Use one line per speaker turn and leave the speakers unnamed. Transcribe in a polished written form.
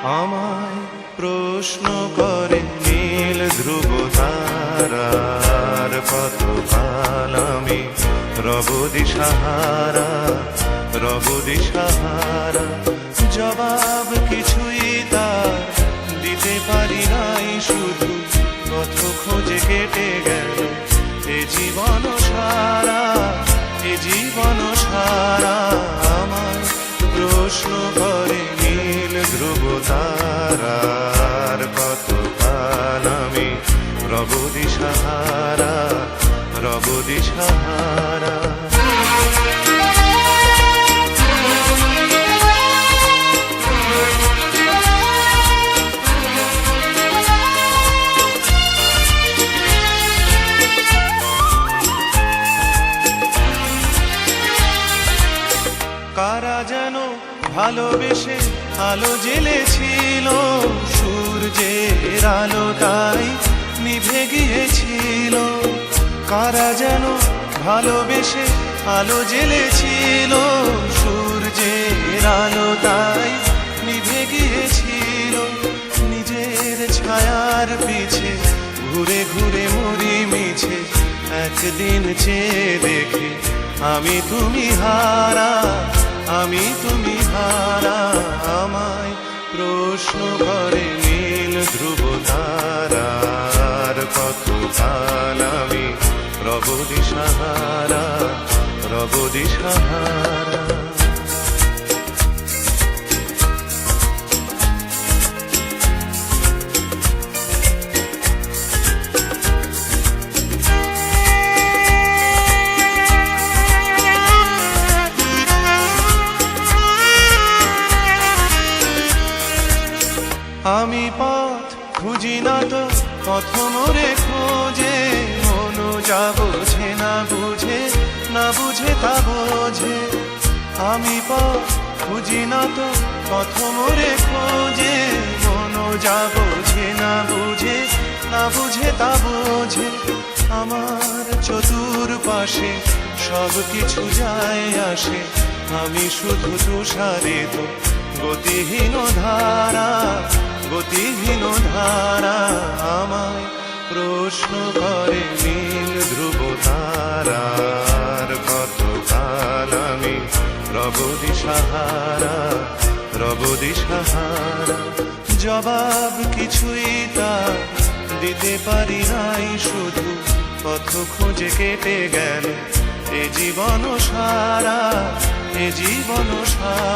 আমায় প্রশ্ন করে নীল ধ্রুব তারার কতকাল আমি রব দিশাহারা, রব দিশাহারা। জবাব কিছুই তার দিতে পারি নাই, শুধু পথ খোঁজে কেটে গেল এ জীবন সারা, এ জীবন সারা। আমায় প্রশ্ন করে নীল ধ্রুব তারার কতকাল আমি রব দিশাহারা, রব দিশাহারা। কারা যেন ভালোবেসে আলো জ্বেলেছিল, সূর্যের আলো তাই নিভে গিয়েছিল। কারা যেন ভালোবেসে আলো জ্বেলেছিল, সূর্যের আলো তাই নিভে গিয়েছিল। নিজের ছায়ার পিছে ঘুরে ঘুরে মরি মিছে, একদিন চেয়ে দেখি আমি তুমি হারা, আমি তুমি হারা। আমায় প্রশ্ন করে নীল ধ্রুব তারার কতকাল আমি রব দিশাহারা, রব দিশাহারা। আমি পথ খুঁজি না তো পথ মোরে খোঁজে, মন যা বোঝে না বুঝে, না বুঝে তা বোঝে। আমি পথ খুঁজি না তো পথ মোরে খোঁজে, মন যা বোঝে না বুঝে, না বুঝে তা বোঝে। আমার চতুর পাশে সব কিছু যায় আসে, আমি শুধু তুষারিত গতিহীন ধারা, গতিহীন ধারা। আমায় প্রশ্ন করে নীল ধ্রুব তারার কতকাল আমি রব দিশাহারা, রব দিশাহারা। জবাব কিছুই তার দিতে পারি নাই, শুধু পথ খোঁজে কেটে গেল এ জীবন সারা, এ জীবন সারা।